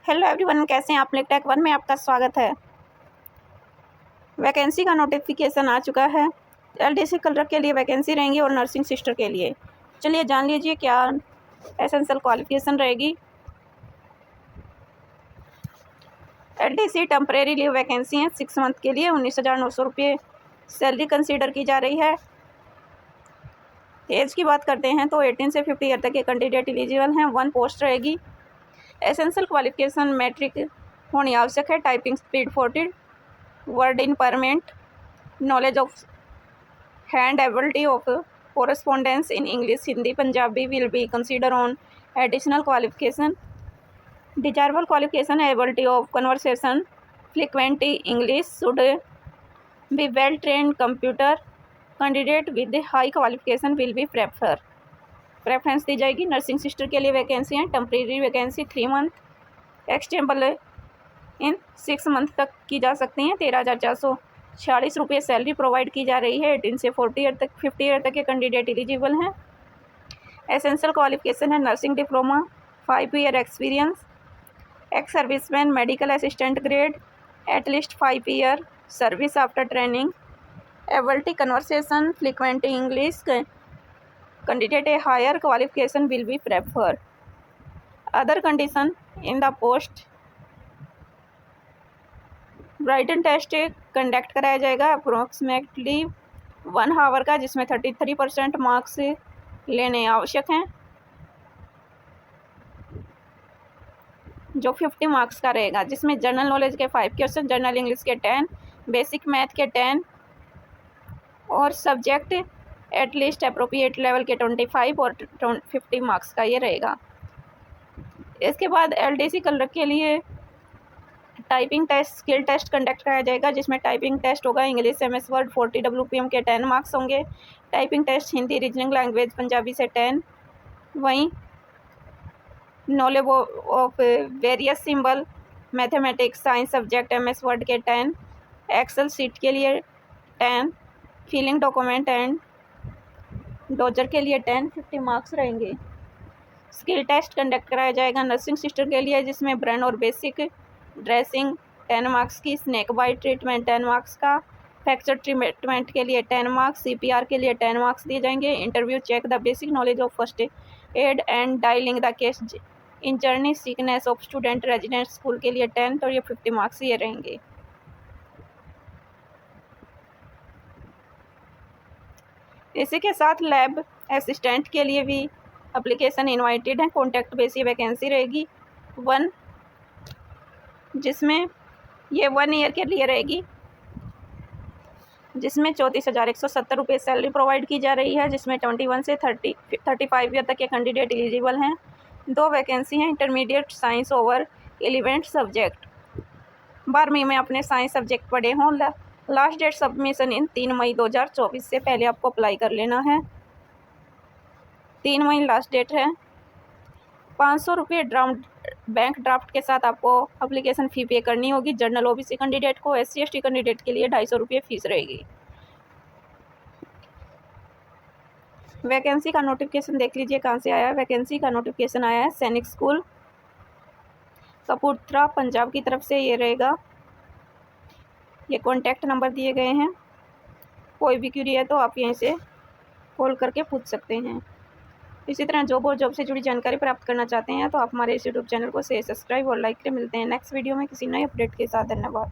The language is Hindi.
हेलो एवरीवन, कैसे हैं आप लोग। टेक वन में आपका स्वागत है। वैकेंसी का नोटिफिकेशन आ चुका है। एलडीसी क्लर्क के लिए वैकेंसी रहेंगी और नर्सिंग सिस्टर के लिए। चलिए जान लीजिए क्या एसेंशियल क्वालिफिकेशन रहेगी। एलडीसी टेम्परेरी लीव वैकेंसी है 6 मंथ के लिए 19,900 रुपये सैलरी कंसीडर की जा रही है। एज की बात करते हैं तो 18 से 50 ईयर तक के कैंडिडेट एलिजिबल हैं। 1 पोस्ट रहेगी। एसेंशियल क्वालिफिकेशन मैट्रिक होनी आवश्यक है। Typing speed 40 word in per minute. Knowledge of hand ability of correspondence in English Hindi Punjabi will be consider on additional qualification. Desirable qualification ability of conversation frequently English should be well trained computer candidate with high qualification will be preference दी जाएगी। नर्सिंग सिस्टर के लिए वैकेंसी है। Temporary vacancy 3 month, extendable in 6 month तक की जा सकती हैं। 13,446 रुपये सैलरी प्रोवाइड की जा रही है। 18 से 50 ईयर तक के कैंडिडेट एलिजिबल हैं। एसेंशियल क्वालिफिकेशन है nursing diploma, 5 year experience, ex serviceman medical assistant grade, at least 5 year service after training, ability conversation frequent English candidate a higher qualification will be preferred. Other condition in the post, written test conduct कराया जाएगा अप्रोक्सीमेटली 1 आवर का, जिसमें 33% मार्क्स लेने आवश्यक हैं, जो 50 मार्क्स का रहेगा, जिसमें जनरल नॉलेज के 5 क्वेश्चन, जनरल इंग्लिश के 10, बेसिक मैथ के 10 और सब्जेक्ट एटलीस्ट अप्रोप्रिएट लेवल के 25 और 50 मार्क्स का ये रहेगा। इसके बाद एलडीसी क्लर्क के लिए typing test skill test conduct कराया जाएगा, जिसमें टाइपिंग टेस्ट होगा इंग्लिश एमएस वर्ड 40 WPM के 10 मार्क्स होंगे। Typing test Hindi reasoning language Punjabi से 10। वहीं knowledge of various symbol mathematics science subject MS Word के 10, एक्सेल सीट के लिए 10, फिलिंग डॉक्यूमेंट एंड डोजर के लिए 10, 50 मार्क्स रहेंगे। स्किल टेस्ट कंडक्ट कराया जाएगा नर्सिंग सिस्टर के लिए, जिसमें ब्रेन और बेसिक ड्रेसिंग 10 मार्क्स की, स्नेक बाइट ट्रीटमेंट 10 मार्क्स का, फ्रैक्चर ट्रीटमेंट के लिए 10 मार्क्स, CPR के लिए 10 मार्क्स दिए जाएंगे। Interview check the basic knowledge of first aid and dealing the case in journey sickness of student resident school के लिए 10, तो ये 50 मार्क्स ये रहेंगे। इसी के साथ लैब असिस्टेंट के लिए भी एप्लीकेशन इनवाइटेड है। कॉन्टैक्ट बेस ये वैकेंसी रहेगी 1, जिसमें ये 1 ईयर के लिए रहेगी, जिसमें 34,170 रुपये सैलरी प्रोवाइड की जा रही है, जिसमें 21 से 35 ईयर तक के कैंडिडेट एलिजिबल हैं। 2 वैकेंसी हैं। इंटरमीडिएट साइंस ओवर 11 सब्जेक्ट, 12वीं में अपने साइंस सब्जेक्ट पढ़े हों। लास्ट डेट सबमिशन इन 3 मई 2024 से पहले आपको अप्लाई कर लेना है। 3 मई लास्ट डेट है। 500 रुपये बैंक ड्राफ्ट के साथ आपको एप्लीकेशन फ़ी पे करनी होगी। जनरल OBC कैंडिडेट को, SC ST कैंडिडेट के लिए 250 रुपये फीस रहेगी। वैकेंसी का नोटिफिकेशन देख लीजिए कहाँ से आया है। वैकेंसी का नोटिफिकेशन आया है सैनिक स्कूल कपूरथला पंजाब की तरफ से। ये रहेगा, ये कॉन्टैक्ट नंबर दिए गए हैं। कोई भी क्यूरी है तो आप यहीं से कॉल करके पूछ सकते हैं। इसी तरह जॉब और जॉब से जुड़ी जानकारी प्राप्त करना चाहते हैं तो आप हमारे इस यूट्यूब चैनल को सब्सक्राइब और लाइक करें। मिलते हैं नेक्स्ट वीडियो में किसी नए अपडेट के साथ। धन्यवाद।